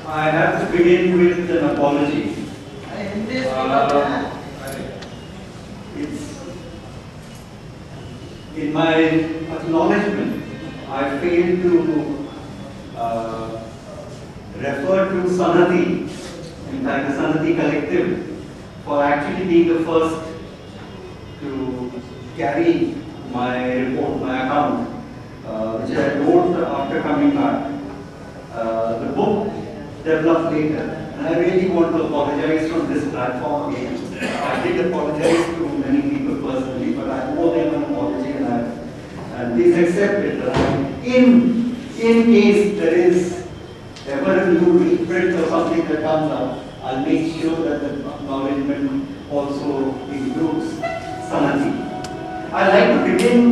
I have to begin with an apology. It's in my acknowledgement, I failed to refer to Sanati, in fact the Sanati Collective, for actually being the first to carry my report, my account, which I wrote after coming back. The book developed later, and I really want to apologize from this platform again. I did apologize to many people personally, but I owe them an apology, and please accept it. In case there is ever a new reprint or something that comes up, I'll make sure that the acknowledgement also includes Sanati. I'd like to begin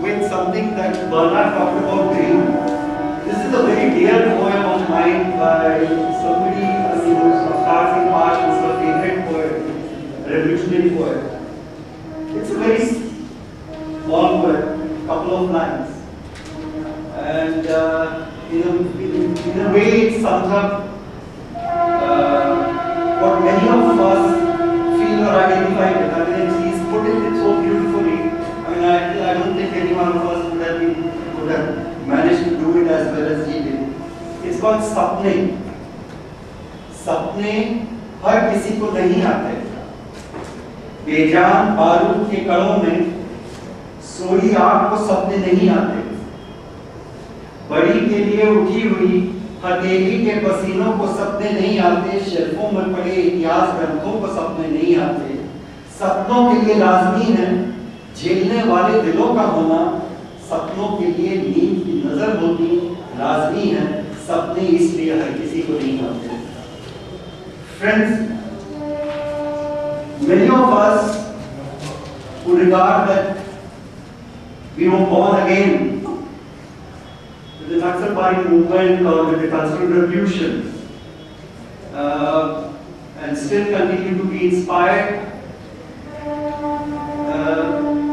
with something that Bernard talked about, dream. This is a very dear poem of mine by somebody who stars in Pash, who's a favorite poet, revolutionary poet. It's a very long poem, couple of lines. And in a way it sums up what many of us feel or identify with. I mean, he's put it so beautifully. I mean, I don't think any one of us would have managed to do it as well as he did. It's called Sapne. सपने हर किसी को नहीं आते, बेजान बारूद के कणों में सोई आग को सपने नहीं आते, बड़ी के लिए उठी हुई हथेली के पसीनों को सपने नहीं आते, शेल्फों में पड़े इतिहास ग्रंथों को सपने नहीं आते। सपनों के लिए लाजमी है झेलने वाले दिलों का होना, सपनों के लिए नींद की नजर होती लाजमी है, सपने इसलिए हर किसी को नहीं आते। Friends, many of us who regard that we were born again with the Naxalbari movement or with the Cultural Revolution and still continue to be inspired.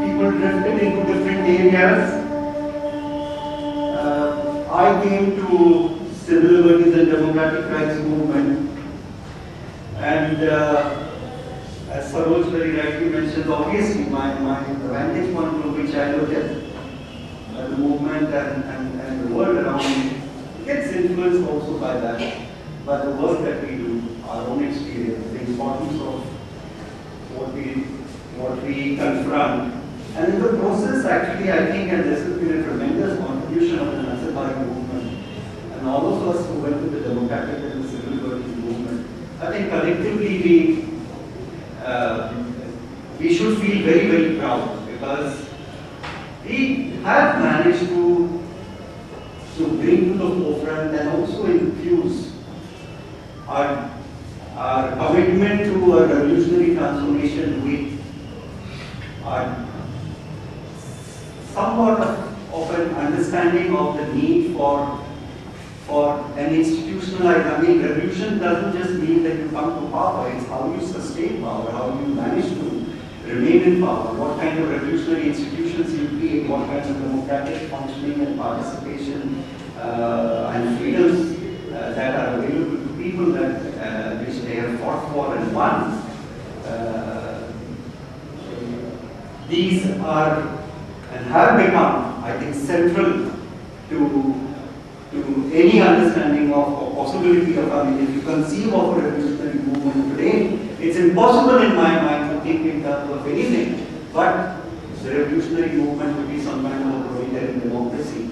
People drifted into different areas. I came to civil liberties and democratic rights movement, and as Saroj very rightly mentioned, obviously my vantage point from which I look at the movement and the world around me gets influenced also by that, by the work that we do, our own experience, the importance of what we confront. And in the process, actually, I think, and this has been a tremendous contribution of the Naxalbari movement, and all of us who went to the democratic and the civil liberties movement, I think collectively we should feel very, very proud, because we have managed to bring to the forefront and also infuse our commitment to a revolutionary transformation with our somewhat of an understanding of the need for an institutionalized, I mean, revolution doesn't just mean that you come to power, it's how you sustain power, how you manage to remain in power, what kind of revolutionary institutions you create, what kind of democratic functioning and participation and freedoms that are available to people that which they have fought for and won. These are and have become, I think, central to any understanding of or possibility of, I mean, if you conceive of a revolutionary movement today, it's impossible in my mind to think in terms of anything but the revolutionary movement would be some kind of a proletarian democracy.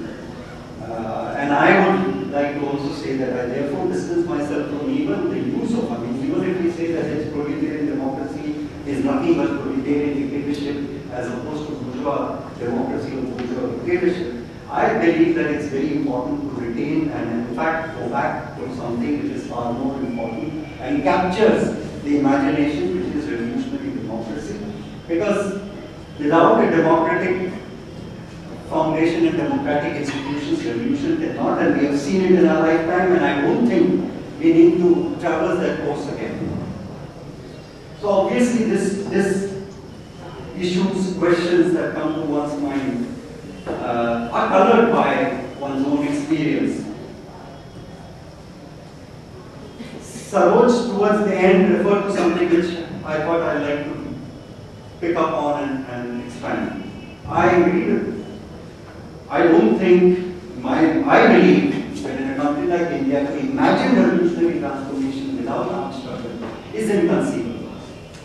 And I would like to also say that I therefore distance myself from even the use of, I mean, even if we say that it's proletarian democracy is nothing but proletarian dictatorship as opposed to bourgeois democracy or bourgeois dictatorship, I believe that it's very important to retain and in fact go back to something which is far more important and captures the imagination, which is revolutionary democracy. Because without a democratic foundation and democratic institutions, revolution cannot, and we have seen it in our lifetime, and I don't think we need to traverse that course again. So obviously this issues, questions that come to one's mind are colored by one's own experience. Saroj towards the end referred to something which I thought I'd like to pick up on and expand. I agree with it. I don't think, I believe, when in a country like India, to imagine revolutionary transformation without armed struggle is inconceivable.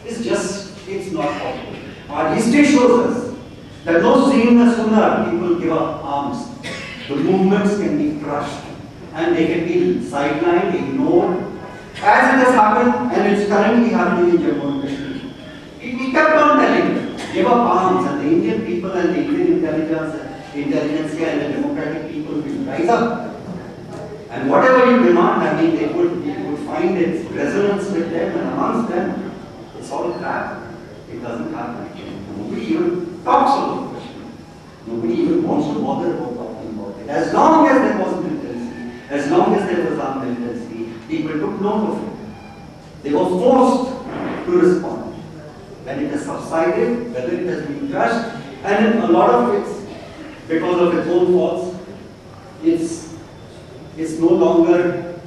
It's not possible. Our history shows us that no sooner people give up arms, the movements can be crushed and they can be sidelined, ignored, as it has happened and it's currently happening in Jammu and Kashmir. We kept on telling them, give up arms, and the Indian people and the Indian intelligentsia and the democratic people will rise up. And whatever you demand, I mean, they would find its resonance with them and amongst them. It's all crap. It doesn't happen. Nobody even talks about the question. Nobody even wants to bother about talking about it. As long as there was militancy, as long as there was armed militancy, people took note of it. They were forced to respond. When it has subsided, whether it has been crushed, and a lot of it, because of its own faults, it's no longer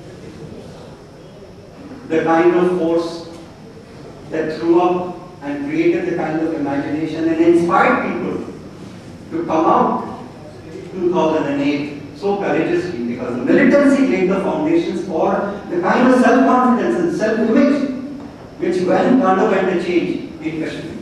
the kind of force that threw up and created the kind of imagination and inspired people to come out in 2008 so courageously, because the militancy laid the foundations for the kind of self-confidence and self-image which underwent a change in Kashmir.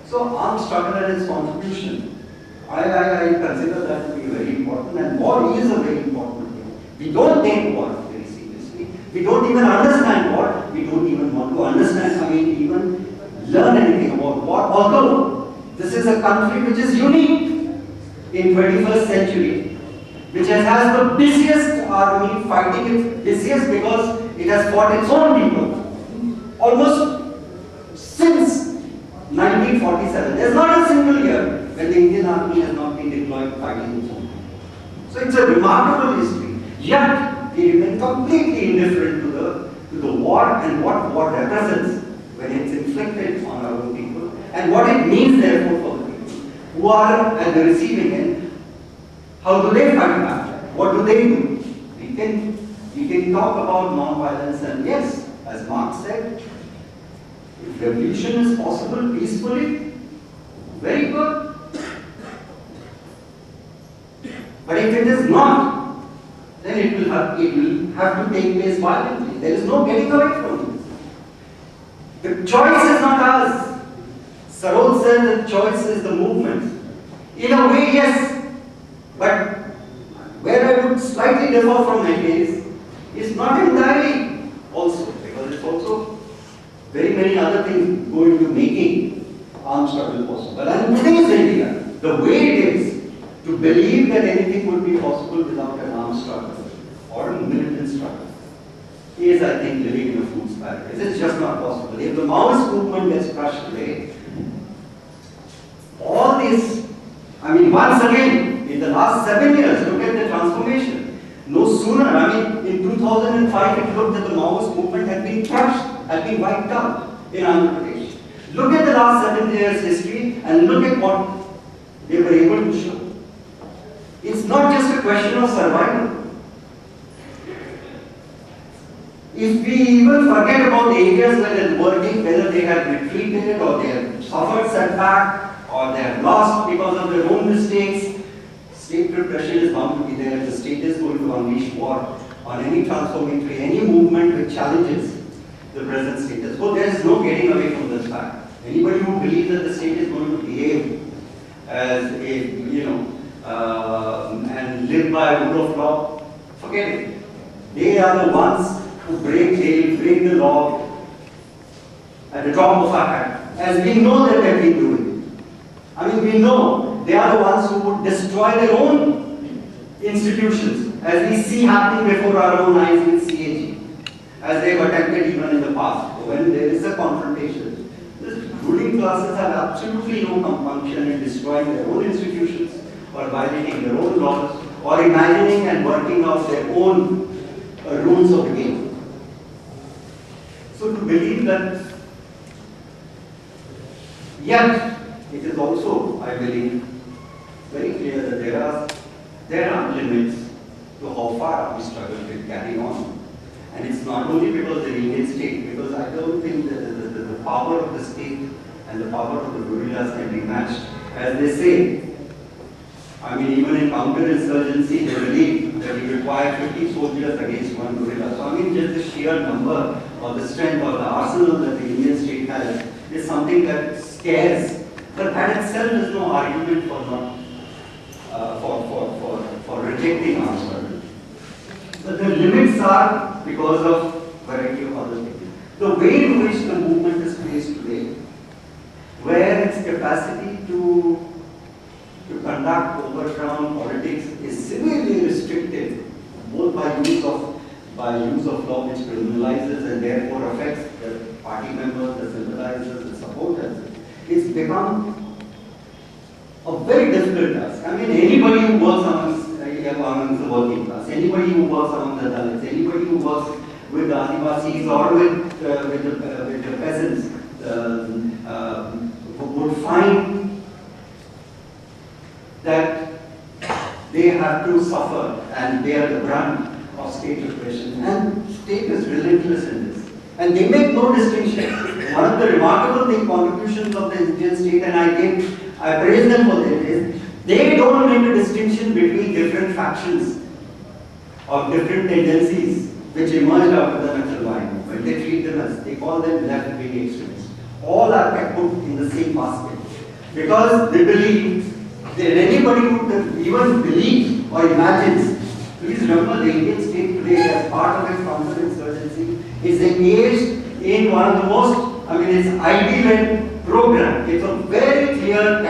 So armed struggle and its contribution, I consider that to be very important, and war is a very important thing. We don't take war very seriously. We don't even understand war. We don't even want to understand, even learn anything about war. Although this is a country which is unique in 21st century, which has the busiest army, fighting its busiest because it has fought its own people almost since 1947. There's not a single year when the Indian army has not been deployed fighting its own people. So it's a remarkable history. Yet they remain completely indifferent to the war and what war represents when it's inflicted on our own people, and what it means therefore for the people who are at the receiving end. How do they fight back? What do they do? We can talk about non-violence, and yes, as Marx said, if revolution is possible peacefully, very good. But if it is not, then it will have to take place violently. There is no getting away from it. The choice is not ours. Saroj said the choice is the movement. In a way, yes, but where I would slightly differ from my case is not entirely also, because it's also very many other things go into making armed struggle possible. And today's India, the way it is, to believe that anything would be possible without an armed struggle or a militant struggle is, I think, living in a fool's paradise. It's just not possible. If the Maoist movement gets crushed today, all this, once again, in the last 7 years, look at the transformation. No sooner, in 2005, it looked that the Maoist movement had been crushed, had been wiped out in Andhra Pradesh. Look at the last 7 years' history and look at what they were able to show. It's not just a question of survival. If we even forget about the areas where they're working, whether they have retreated or they have suffered setback or they have lost because of their own mistakes, state repression is bound to be there. The state is going to unleash war on any transformatory, any movement which challenges the present status quo. There is no getting away from this fact. Anybody who believes that the state is going to behave as a, and live by rule of law, forget it. They are the ones who break the law at the drop of a hat, as we know that they've been doing. We know they are the ones who would destroy their own institutions, as we see happening before our own eyes with CAG, as they've attempted even in the past. When there is a confrontation, the ruling classes have absolutely no compunction in destroying their own institutions, or violating their own laws, or imagining and working out their own rules of the game. So to believe that, yet it is also, I believe, very clear that there are limits to how far our struggle will carry on. And it's not only because of the Indian state, because I don't think that the power of the state and the power of the guerrillas can be matched. As they say, I mean, even in counterinsurgency, they believe that you require 50 soldiers against one guerrilla. So I mean, just the sheer number or the strength or the arsenal that the Indian state has is something that scares. But that itself is no argument for not for rejecting arms struggle. But the limits are because of variety of other things. The way in which the movement is placed today, where its capacity to conduct overground politics is severely restricted, both by use of law which criminalizes and therefore affects the party members, the sympathizers, the supporters. It's become a very difficult task. I mean, anybody who works amongst the working class, anybody who works among the Dalits, anybody who works with the Adivasis or with the peasants would find that they have to suffer and bear the brunt of state repression. And state is relentless in this. And they make no distinction. One of the remarkable contributions of the Indian state, and I praise them for this, is they don't make a distinction between different factions or different tendencies which emerged after the Naxalbari movement. They treat them as, they call them left-wing extremists. All are put in the same basket. Because they believe that anybody who even believes or imagines, please remember the Indian state today as part of its counterinsurgency is engaged in one of the most, it's ID-led program. It's a very clear,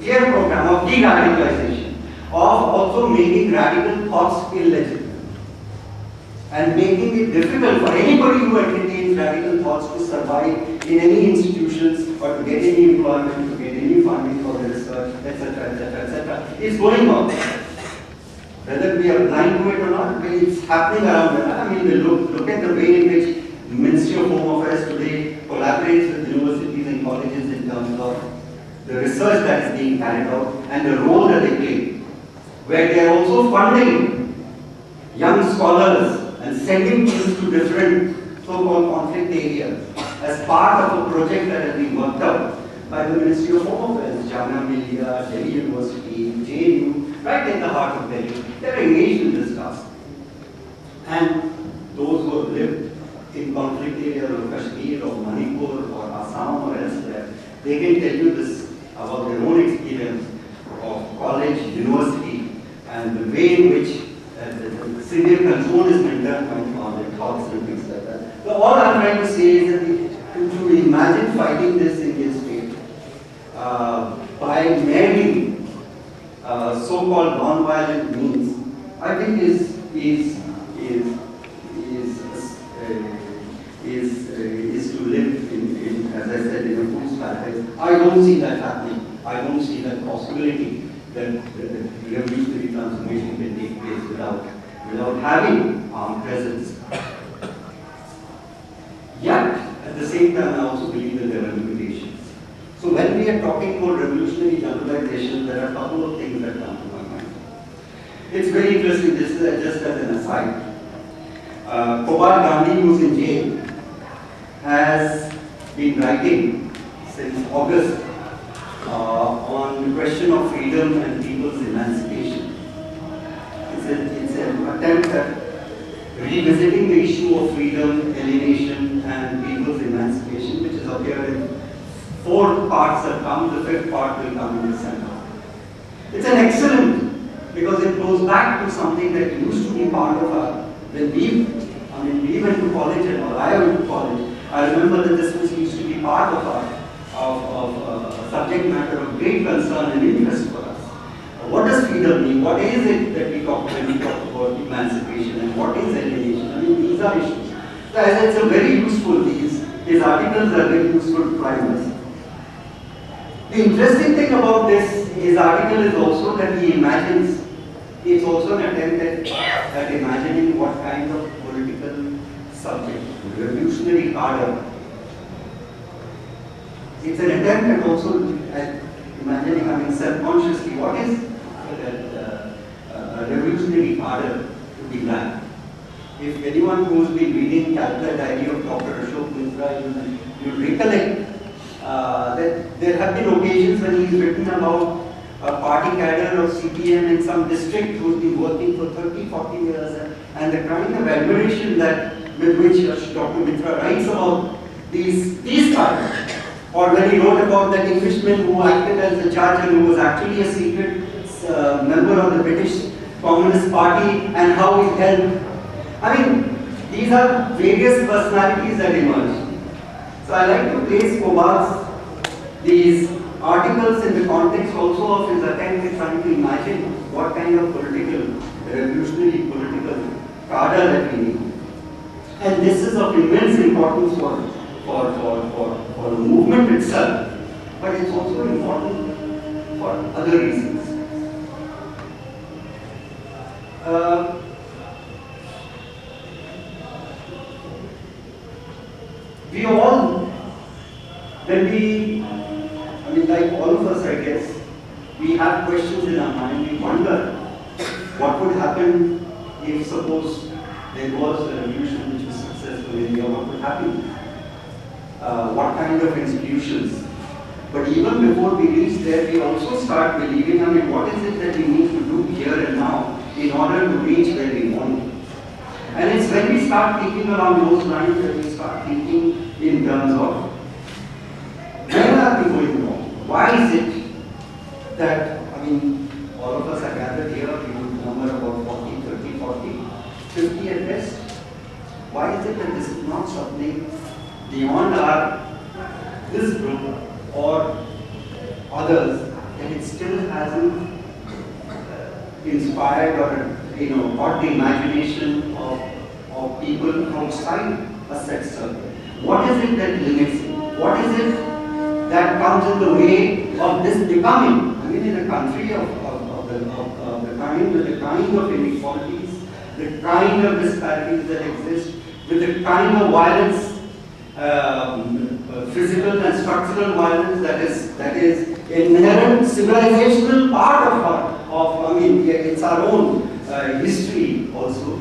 clear program of de-radicalization, of also making radical thoughts illegitimate and making it difficult for anybody who entertains radical thoughts to survive in any institutions or to get any employment, to get any funding for the research, etc., etc., etc. It's going on. Whether we are blind to it or not, it's happening around us. We look at the way in which the Ministry of Home Affairs today collaborates with universities and colleges in terms of the research that is being carried out and the role that they play, where they are also funding young scholars and sending teams to different so-called conflict areas as part of a project that has been worked out by the Ministry of Home Affairs, Jamia Millia, Delhi University, JNU, right in the heart of Delhi. They are engaged in this task. And those who have lived in conflict areas of Kashmir or Manipur or Assam or elsewhere, they can tell you this about their own experience of college, university, and the way in which the severe control is maintained on their thoughts and things like that. So all I'm trying to say is that to imagine fighting this Indian state by merely so-called non-violent means, I think is to live in, as I said, in a fool's paradise. I don't see that happening. I don't see that possibility that the revolutionary transformation can take place without having armed presence. Yet, at the same time, I also believe that there are limitations. So when we are talking about revolutionary generalization, there are a couple of things that come to my mind. It's very interesting, this is just as an aside. Gopal Gandhi, who's in jail, has been writing since August on the question of freedom and people's emancipation. It's an attempt at revisiting the issue of freedom, alienation, and people's emancipation, which has appeared in 4 parts that come, the 5th part will come in December. It's an excellent, because it goes back to something that used to be part of our, when we went to college and or I went to college, I remember that this used to be part of our a subject matter of great concern and interest for us. What does freedom mean? What is it that we talk when we talk about emancipation, and what is alienation? These are issues. So as it's a very useful, his articles are very useful to primers. The interesting thing about his article is also that he imagines, it's also an attempt at imagining what kind of political subject, revolutionary ardor. It's an attempt at also at imagining, self-consciously, what is a revolutionary ardor to be like. If anyone who's been reading Calcutta Diary of Dr. Ashok Mitra, you'll recollect that there have been occasions when he's written about a party cadre of CPM in some district who's been working for 30, 40 years, and the kind of admiration that with which Dr. Mitra writes about these guys. Or when he wrote about that Englishman who acted as a judge and who was actually a secret member of the British Communist Party, and how he helped. I mean, these are various personalities that emerge. So I like to place Kobal's these articles in the context also of his attempt at trying to imagine what kind of revolutionary political cadre that we need. And this is of immense importance for the movement itself, but it's also important for other reasons. We all, like all of us, I guess, we have questions in our mind. We wonder what would happen if, suppose, there was a revolution which was successful in India. What would happen? What kind of institutions? But even before we reach there, we also start believing, what is it that we need to do here and now in order to reach where we want? And it's when we start thinking along those lines that we start thinking in terms of where are we going wrong? Why is it that, all of us are gathered here, we would number about 40, 30, 40, 50 at best. Why is it that this is not something beyond this group or others, and it still hasn't inspired or caught the imagination of people outside a set circle? What is it that limits it? What is it that comes in the way of this becoming? In a country of the kind of inequalities, the kind of disparities that exist, with the kind of violence, physical and structural violence that is inherent civilizational part of it's our own history also.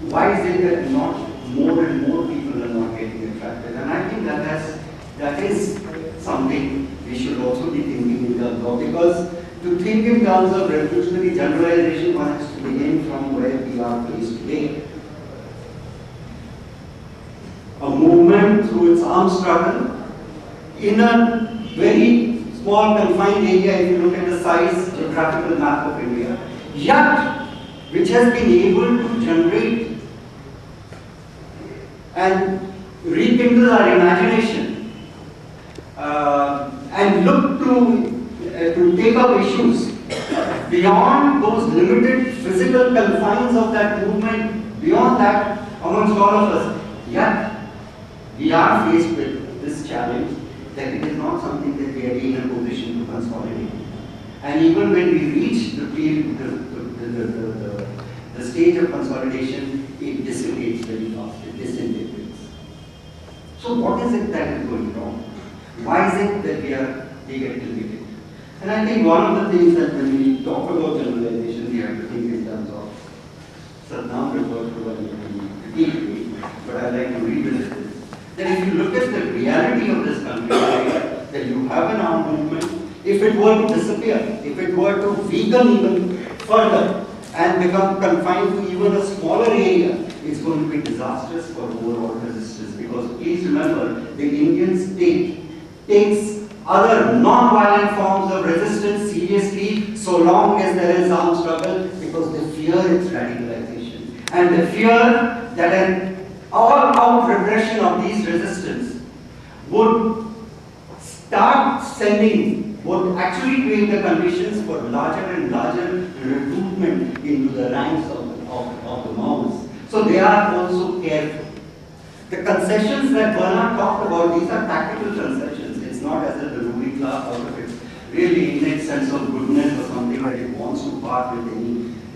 Why is it that not more and more people are not getting attracted? And I think that is something we should also be thinking in terms of, because to think in terms of revolutionary generalization, one has to begin from where we are placed today. A movement through its armed struggle in a very small confined area, if you look at the size geographical map of India, yet which has been able to generate and rekindle our imagination and look to take up issues beyond those limited physical confines of that movement, beyond that amongst all of us. Yet we are faced with this challenge that it is not something that we are in a position to consolidate. And even when we reach the stage of consolidation, it dissipates very fast, it disintegrates. So what is it that is going wrong? Why is it that we get limited? And I think one of the things that when we talk about generalization, we have to think in terms of, Satnam referred to it repeatedly, but I'd like to revisit this. That if you look at the reality of this country, that you have an armed movement, if it were to disappear, if it were to weaken even further and become confined to even a smaller area, it's going to be disastrous for overall resistance. Because please remember, the Indian state takes other non-violent forms of resistance seriously so long as there is armed struggle, because they fear its radicalization. And they fear that an all-out repression of these resistance would start sending, would actually create the conditions for larger and larger recruitment into the ranks of the Maoists. So they are also careful. The concessions that Bernard talked about, these are tactical concessions. It's not as if the ruling class, out of its really innate sense of goodness or something, that it wants to part with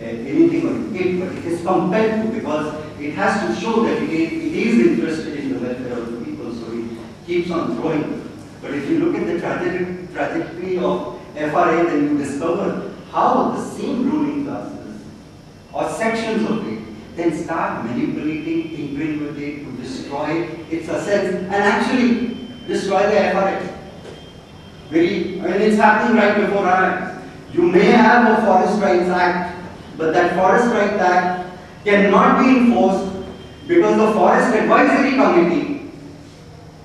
anything or it, but it is compelled to, because it has to show that it is interested in the welfare of the people, so it keeps on throwing. But if you look at the trajectory of FRA, then you discover how the same ruling classes or sections of it then start manipulating, tinkering with it to destroy its assets and actually destroy the FRA. It's happening right before our eyes. You may have a Forest Rights Act, but that Forest Rights Act cannot be enforced because the Forest Advisory Committee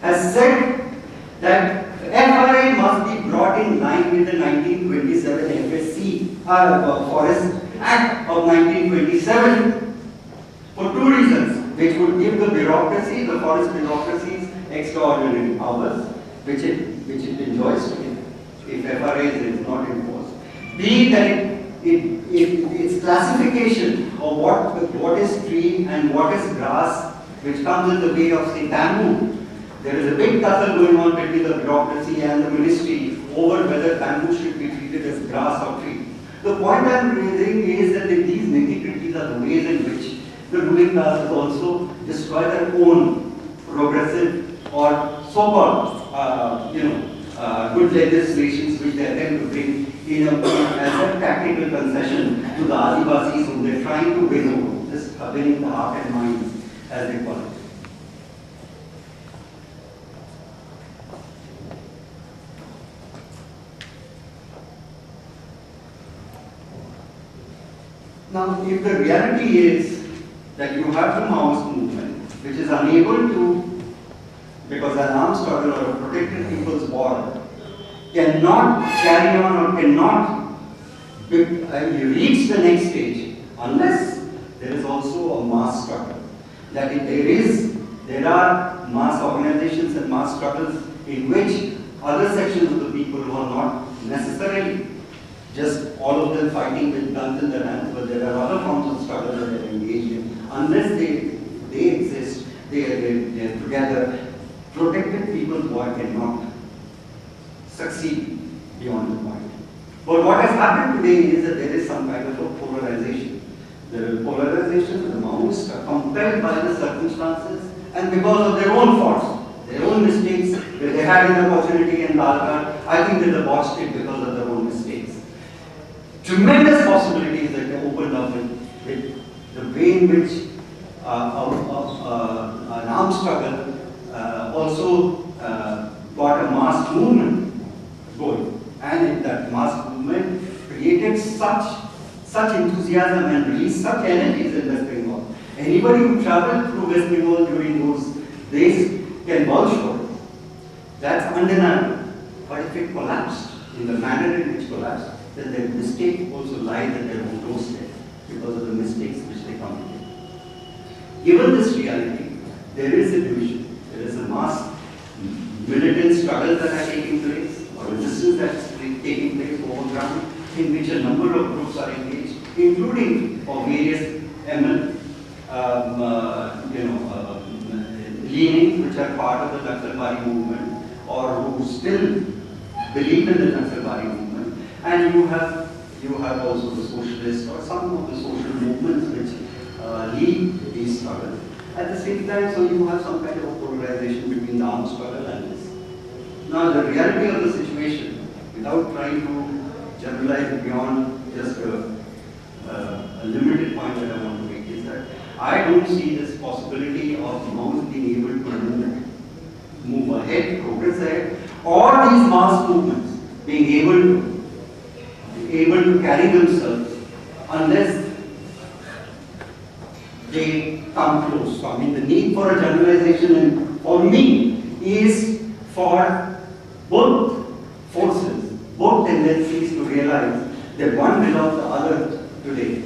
has said that FRA must be brought in line with the 1927 FSC, Forest Act of 1927, for two reasons, which would give the bureaucracy, the forest bureaucracies, extraordinary powers, which it enjoys today, if FRA is not enforced. B, that its classification of what is tree and what is grass, which comes in the way of, say, bamboo. There is a big tussle going on between the bureaucracy and the ministry over whether bamboo should be treated as grass or tree. The point I am raising is that these nitty-gritties are the ways in which the ruling class has also destroyed their own progressive or so-called, good legislations which they attempt to bring in as a tactical concession to the Adivasis whom they are trying to win over, just winning the heart and minds, as they call it. Now, if the reality is that you have the Maoist movement, which is unable to, because an armed struggle or a protected people's war cannot carry on or cannot reach the next stage unless there is also a mass struggle. That there are mass organizations and mass struggles in which other sections of the people who are not necessarily just all of them fighting with guns in their hands, but there are other forms of struggle that they are engaged in. Unless they exist, they are together, protected people's war cannot succeed beyond the point. But what has happened today is that there is some kind of a polarization. There is polarization, the Maoists are compelled by the circumstances and because of their own faults, their own mistakes, where they had an opportunity in Lalghat, I think they botched it because of their own mistakes. Tremendous possibilities that they opened up with the way in which an armed struggle also got a mass movement going, and that mass movement created such enthusiasm and released such energies in West Bengal. Anybody who traveled through West Bengal during those days can vouch for it. That's undeniable. But if it collapsed in the manner in which collapsed, then their mistake also lies at their own doorstep because of the mistakes which they committed. Given this reality, there is a division, there is a mass militant struggles that are taking place, or resistance that is taking place over ground, in which a number of groups are engaged, including of various leanings which are part of the Naxalbari movement, or who still believe in the Naxalbari movement, and you have also the socialists or some of the social movements which lead these struggles. At the same time, so you have some kind of polarization between the armed struggle and this. Now, the reality of the situation, without trying to generalize beyond just a limited point that I want to make, is that I don't see this possibility of Maoists being able to move ahead, progress ahead, or these mass movements being able to carry themselves unless they come close. So, I mean, the need for a generalization, and for me, is for both forces, both tendencies to realize that one without the other today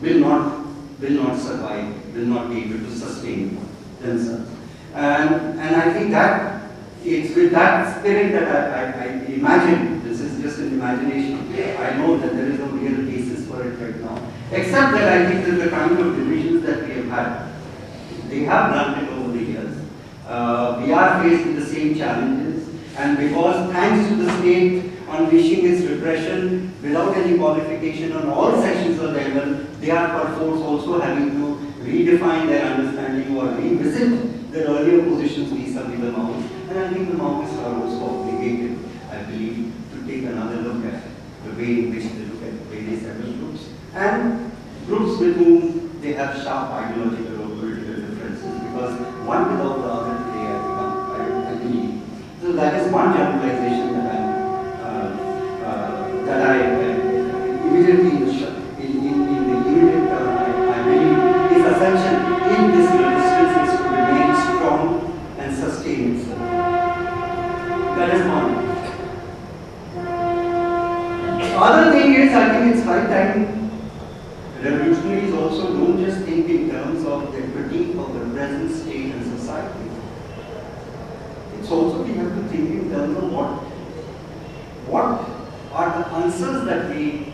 will not survive, will not be able to sustain themselves. And I think that it's with that spirit that I imagine, this is just an imagination, I know that there is no real basis for it right now, except that I think that the kind of divisions that we have had, they have blunted over the years. We are faced with the same challenges, and because thanks to the state unleashing its repression without any qualification on all sections of the level, they are perforce also having to redefine their understanding or revisit their earlier positions vis-a-vis the Maoists. And I think the Maoists are also obligated, I believe, to take another look at the way in which they look at various rebel groups and groups with whom they have sharp ideological or political differences, because one without the other today, I believe. So that is one generalization that I immediately in the immediate term I believe is essential in this resistance is to remain strong and sustain itself. That is one. Other thing is, I think it's high time revolutionaries also don't just think in terms of the critique of the present state and society. It's also we have to think in terms of what are the answers that we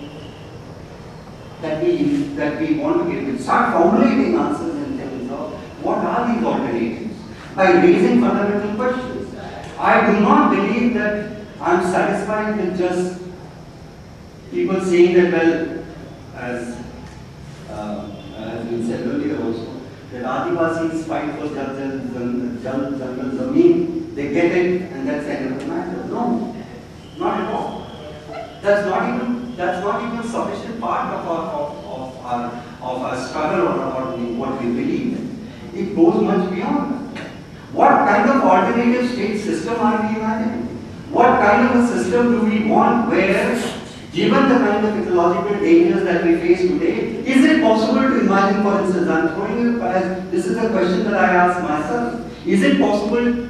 want to give. We start formulating answers in terms of what are these alternatives by raising fundamental questions. I do not believe that I'm satisfied with just people saying that, well, as has been said earlier also, that Adivasis fight for Jungle Zameen, they get it and that's the end of the matter. No, not at all. That's not even sufficient part of our struggle or what we believe in. It goes much beyond that. What kind of alternative state system are we imagining? What kind of a system do we want where, given the kind of ecological dangers that we face today, is it possible to imagine, for instance, I'm throwing it as this is a question that I ask myself, is it possible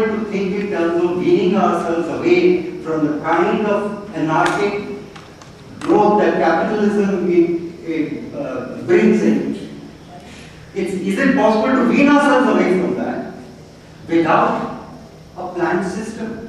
to think in terms of weaning ourselves away from the kind of anarchic growth that capitalism brings in? Is it possible to wean ourselves away from that without a planned system?